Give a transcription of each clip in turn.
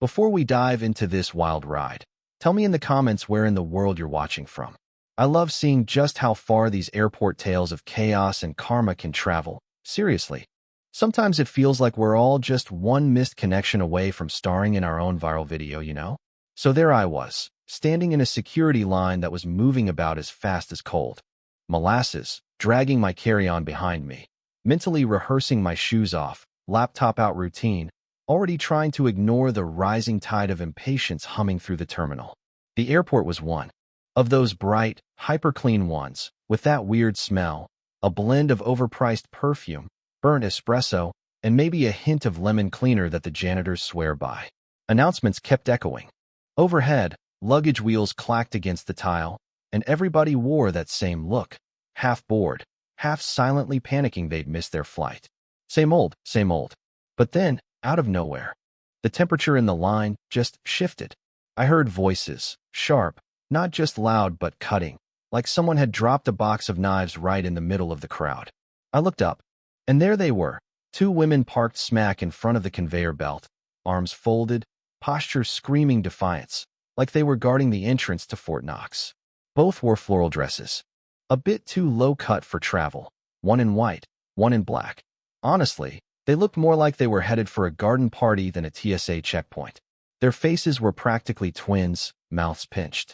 Before we dive into this wild ride, tell me in the comments where in the world you're watching from. I love seeing just how far these airport tales of chaos and karma can travel. Seriously. Sometimes it feels like we're all just one missed connection away from starring in our own viral video, you know? So there I was, standing in a security line that was moving about as fast as cold molasses, dragging my carry-on behind me, mentally rehearsing my shoes off, laptop out routine, already trying to ignore the rising tide of impatience humming through the terminal. The airport was one of those bright, hyper-clean ones, with that weird smell, a blend of overpriced perfume, burnt espresso, and maybe a hint of lemon cleaner that the janitors swear by. Announcements kept echoing. Overhead, luggage wheels clacked against the tile, and everybody wore that same look, half bored, half silently panicking they'd missed their flight. Same old, same old. But then, out of nowhere, the temperature in the line just shifted. I heard voices, sharp, not just loud but cutting, like someone had dropped a box of knives right in the middle of the crowd. I looked up, and there they were, two women parked smack in front of the conveyor belt, arms folded, postures screaming defiance, like they were guarding the entrance to Fort Knox. Both wore floral dresses, a bit too low-cut for travel, one in white, one in black. Honestly, they looked more like they were headed for a garden party than a TSA checkpoint. Their faces were practically twins, mouths pinched,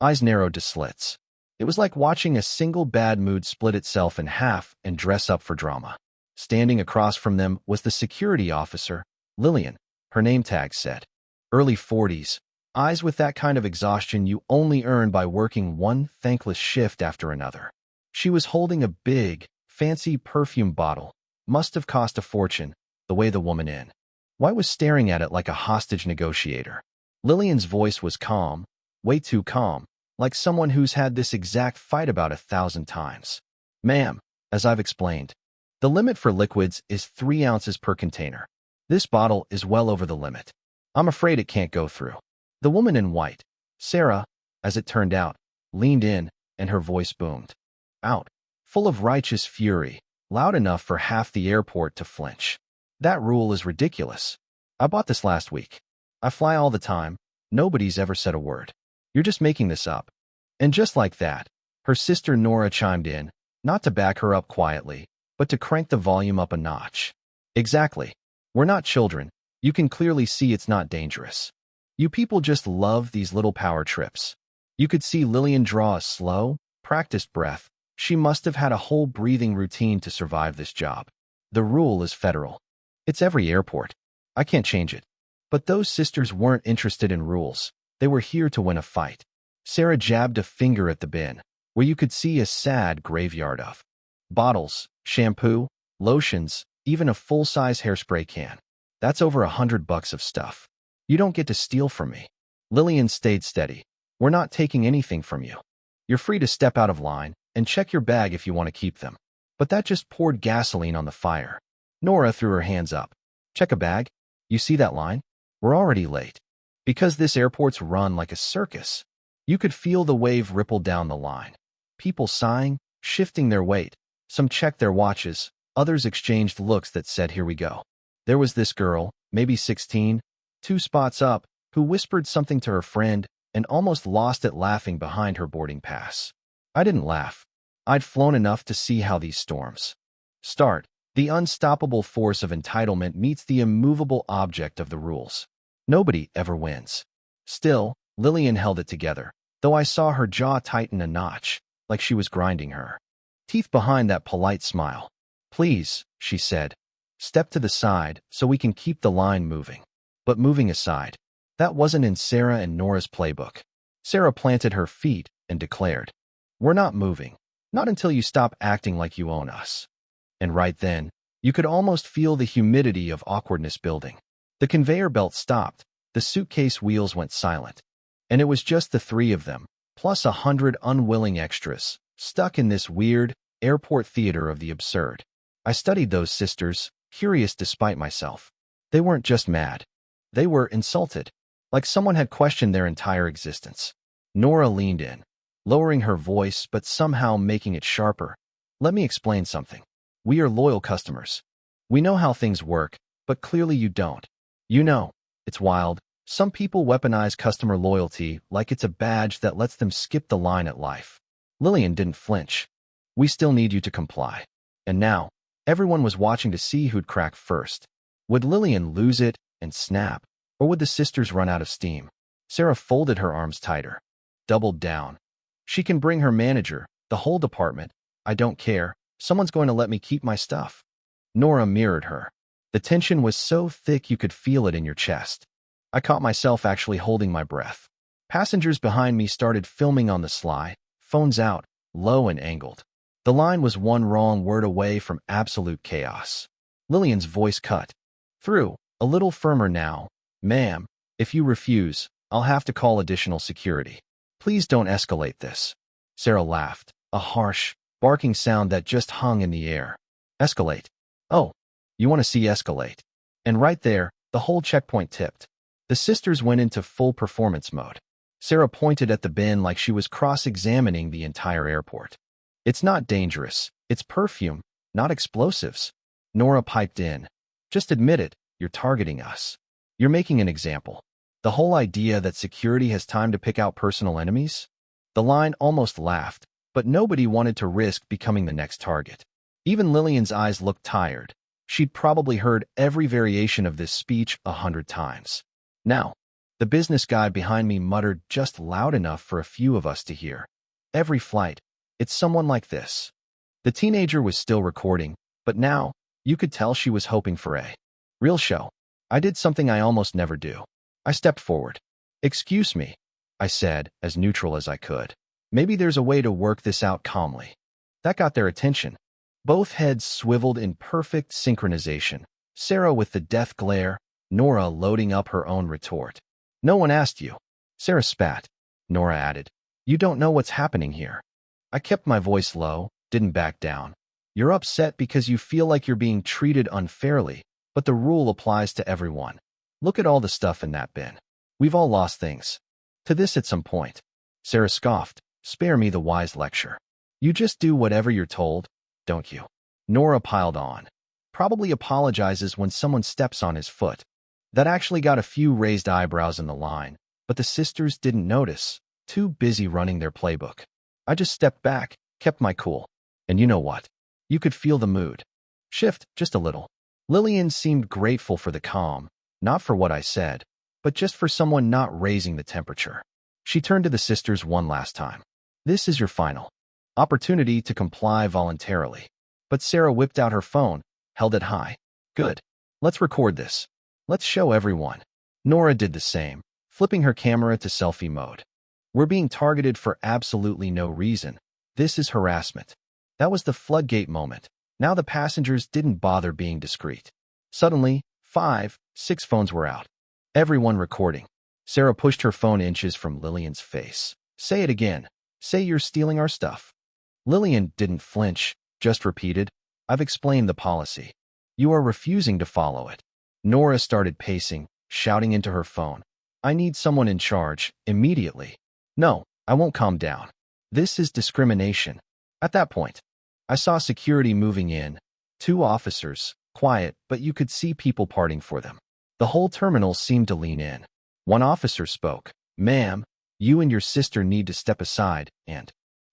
eyes narrowed to slits. It was like watching a single bad mood split itself in half and dress up for drama. Standing across from them was the security officer, Lillian, her name tag said. Early 40s, eyes with that kind of exhaustion you only earn by working one thankless shift after another. She was holding a big, fancy perfume bottle. Must have cost a fortune, the way the woman in. Why was staring at it like a hostage negotiator? Lillian's voice was calm, way too calm, like someone who's had this exact fight about 1,000 times. Ma'am, as I've explained, the limit for liquids is 3 ounces per container. This bottle is well over the limit. I'm afraid it can't go through. The woman in white, Sarah, as it turned out, leaned in, and her voice boomed out, full of righteous fury, loud enough for half the airport to flinch. That rule is ridiculous. I bought this last week. I fly all the time. Nobody's ever said a word. You're just making this up. And just like that, her sister Nora chimed in, not to back her up quietly, but to crank the volume up a notch. Exactly. We're not children. You can clearly see it's not dangerous. You people just love these little power trips. You could see Lillian draw a slow, practiced breath. She must have had a whole breathing routine to survive this job. The rule is federal. It's every airport. I can't change it. But those sisters weren't interested in rules. They were here to win a fight. Sarah jabbed a finger at the bin, where you could see a sad graveyard of bottles, shampoo, lotions, even a full-size hairspray can. That's over $100 of stuff. You don't get to steal from me. Lillian stayed steady. We're not taking anything from you. You're free to step out of line and check your bag if you want to keep them. But that just poured gasoline on the fire. Nora threw her hands up. Check a bag? You see that line? We're already late. Because this airport's run like a circus. You could feel the wave ripple down the line. People sighing, shifting their weight. Some checked their watches. Others exchanged looks that said, here we go. There was this girl, maybe 16, 2 spots up, who whispered something to her friend and almost lost it laughing behind her boarding pass. I didn't laugh. I'd flown enough to see how these storms start. The unstoppable force of entitlement meets the immovable object of the rules. Nobody ever wins. Still, Lillian held it together, though I saw her jaw tighten a notch, like she was grinding her teeth behind that polite smile. Please, she said, step to the side so we can keep the line moving. But moving aside, that wasn't in Sarah and Nora's playbook. Sarah planted her feet and declared, we're not moving, not until you stop acting like you own us. And right then, you could almost feel the humidity of awkwardness building. The conveyor belt stopped, the suitcase wheels went silent, and it was just the 3 of them, plus 100 unwilling extras, stuck in this weird, airport theater of the absurd. I studied those sisters, curious despite myself. They weren't just mad. They were insulted, like someone had questioned their entire existence. Nora leaned in, lowering her voice but somehow making it sharper. Let me explain something. We are loyal customers. We know how things work, but clearly you don't. You know, it's wild, Some people weaponize customer loyalty like it's a badge that lets them skip the line at life. Lillian didn't flinch. We still need you to comply. And now, everyone was watching to see who'd crack first. Would Lillian lose it and snap, or would the sisters run out of steam? Sarah folded her arms tighter, doubled down. She can bring her manager, the whole department. I don't care. Someone's going to let me keep my stuff. Nora mirrored her. The tension was so thick you could feel it in your chest. I caught myself actually holding my breath. Passengers behind me started filming on the sly, phones out, low and angled. The line was one wrong word away from absolute chaos. Lillian's voice cut through, a little firmer now. Ma'am, if you refuse, I'll have to call additional security. Please don't escalate this. Sarah laughed, a harsh, barking sound that just hung in the air. Escalate. Oh, you want to see escalate. And right there, the whole checkpoint tipped. The sisters went into full performance mode. Sarah pointed at the bin like she was cross-examining the entire airport. It's not dangerous. It's perfume, not explosives. Nora piped in. Just admit it, you're targeting us. You're making an example. The whole idea that security has time to pick out personal enemies? The line almost laughed, but nobody wanted to risk becoming the next target. Even Lillian's eyes looked tired. She'd probably heard every variation of this speech 100 times. Now, the business guy behind me muttered just loud enough for a few of us to hear. Every flight, it's someone like this. The teenager was still recording, but now, you could tell she was hoping for a real show. I did something I almost never do. I stepped forward. Excuse me, I said, as neutral as I could. Maybe there's a way to work this out calmly. That got their attention. Both heads swiveled in perfect synchronization. Sarah with the death glare, Nora loading up her own retort. No one asked you. Sarah spat. Nora added. You don't know what's happening here. I kept my voice low, didn't back down. You're upset because you feel like you're being treated unfairly, but the rule applies to everyone. Look at all the stuff in that bin. We've all lost things. To this at some point. Sarah scoffed. Spare me the wise lecture. You just do whatever you're told, don't you? Nora piled on. Probably apologizes when someone steps on his foot. That actually got a few raised eyebrows in the line, but the sisters didn't notice, too busy running their playbook. I just stepped back, kept my cool. And you know what? You could feel the mood shift just a little. Lillian seemed grateful for the calm, not for what I said, but just for someone not raising the temperature. She turned to the sisters one last time. This is your final opportunity to comply voluntarily. But Sarah whipped out her phone, held it high. Good. Let's record this. Let's show everyone. Nora did the same, flipping her camera to selfie mode. We're being targeted for absolutely no reason. This is harassment. That was the floodgate moment. Now the passengers didn't bother being discreet. Suddenly, 5, 6 phones were out. Everyone recording. Sarah pushed her phone inches from Lillian's face. Say it again. Say you're stealing our stuff. Lillian didn't flinch, just repeated. I've explained the policy. You are refusing to follow it. Nora started pacing, shouting into her phone. I need someone in charge, immediately. No, I won't calm down. This is discrimination. At that point, I saw security moving in. 2 officers, quiet, but you could see people parting for them. The whole terminal seemed to lean in. One officer spoke. Ma'am, you and your sister need to step aside and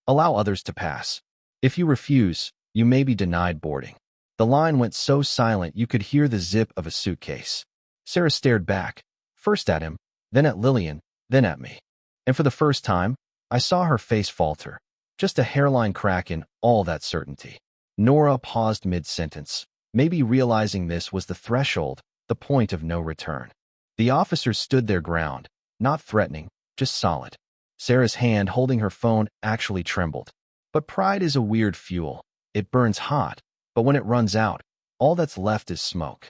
allow others to pass. If you refuse, you may be denied boarding. The line went so silent you could hear the zip of a suitcase. Sarah stared back, first at him, then at Lillian, then at me. And for the first time, I saw her face falter. Just a hairline crack in all that certainty. Nora paused mid-sentence, maybe realizing this was the threshold, the point of no return. The officers stood their ground, not threatening, just solid. Sarah's hand holding her phone actually trembled. But pride is a weird fuel. It burns hot, but when it runs out, all that's left is smoke.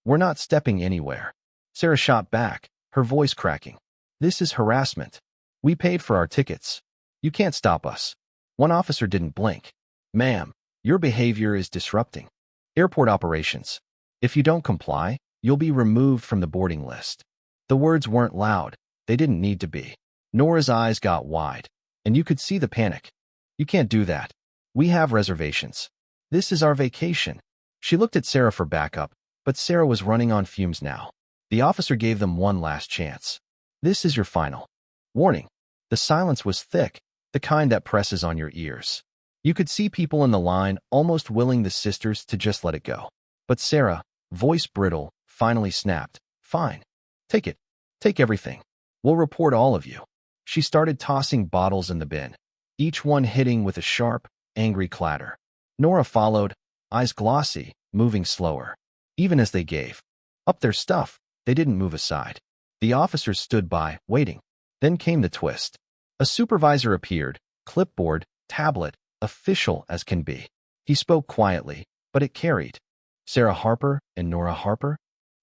We're not stepping anywhere. Sarah shot back, her voice cracking. This is harassment. We paid for our tickets. You can't stop us. One officer didn't blink. Ma'am, your behavior is disrupting airport operations. If you don't comply, you'll be removed from the boarding list. The words weren't loud. They didn't need to be. Nora's eyes got wide, and you could see the panic. You can't do that. We have reservations. This is our vacation. She looked at Sarah for backup, but Sarah was running on fumes now. The officer gave them one last chance. This is your final warning. The silence was thick, the kind that presses on your ears. You could see people in the line almost willing the sisters to just let it go. But Sarah, voice brittle, finally snapped, "Fine. Take it. Take everything. We'll report all of you." She started tossing bottles in the bin, each one hitting with a sharp, angry clatter. Nora followed, eyes glossy, moving slower. Even as they gave up their stuff, they didn't move aside. The officers stood by, waiting. Then came the twist. A supervisor appeared, clipboard, tablet, official as can be. He spoke quietly, but it carried. "Sarah Harper and Nora Harper?"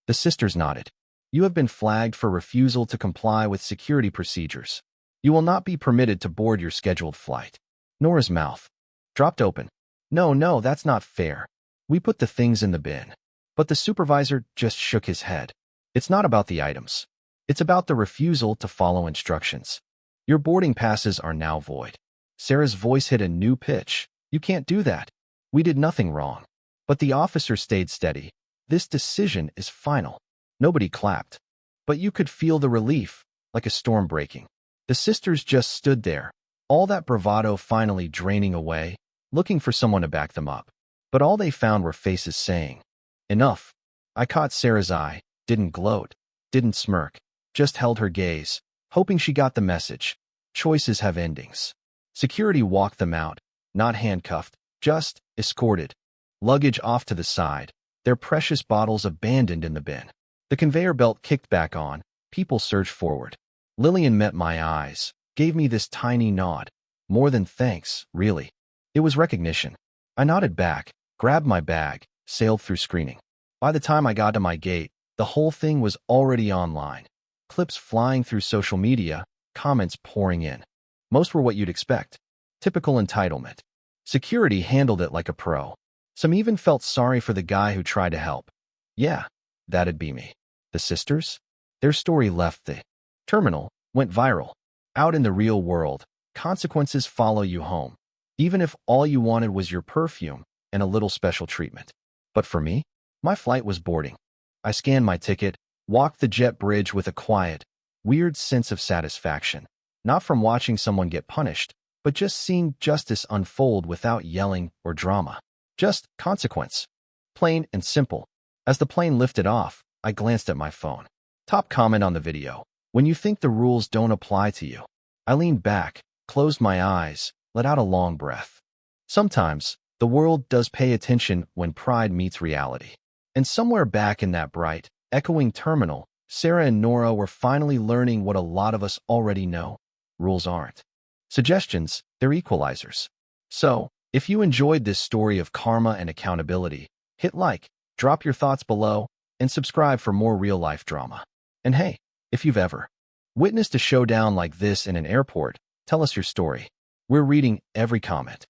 The sisters nodded. "You have been flagged for refusal to comply with security procedures. You will not be permitted to board your scheduled flight." Nora's mouth dropped open. No, that's not fair. We put the things in the bin." But the supervisor just shook his head. "It's not about the items. It's about the refusal to follow instructions. Your boarding passes are now void." Sarah's voice hit a new pitch. "You can't do that. We did nothing wrong." But the officer stayed steady. "This decision is final." Nobody clapped. But you could feel the relief, like a storm breaking. The sisters just stood there, all that bravado finally draining away, looking for someone to back them up. But all they found were faces saying, "Enough." I caught Sarah's eye, didn't gloat, didn't smirk, just held her gaze, hoping she got the message. Choices have endings. Security walked them out, not handcuffed, just escorted. Luggage off to the side, their precious bottles abandoned in the bin. The conveyor belt kicked back on, people surged forward. Lillian met my eyes, gave me this tiny nod. More than thanks, really. It was recognition. I nodded back, grabbed my bag, sailed through screening. By the time I got to my gate, the whole thing was already online. Clips flying through social media, comments pouring in. Most were what you'd expect. Typical entitlement. Security handled it like a pro. Some even felt sorry for the guy who tried to help. Yeah, that'd be me. The sisters? Their story left the terminal, went viral. Out in the real world, consequences follow you home, even if all you wanted was your perfume and a little special treatment. But for me, my flight was boarding. I scanned my ticket, walked the jet bridge with a quiet, weird sense of satisfaction, not from watching someone get punished, but just seeing justice unfold without yelling or drama. Just consequence. Plain and simple. As the plane lifted off, I glanced at my phone. Top comment on the video: "When you think the rules don't apply to you." I leaned back, closed my eyes, let out a long breath. Sometimes, the world does pay attention when pride meets reality. And somewhere back in that bright, echoing terminal, Sarah and Nora were finally learning what a lot of us already know. Rules aren't suggestions, they're equalizers. So, if you enjoyed this story of karma and accountability, hit like, drop your thoughts below, and subscribe for more real-life drama. And hey, if you've ever witnessed a showdown like this in an airport, tell us your story. We're reading every comment.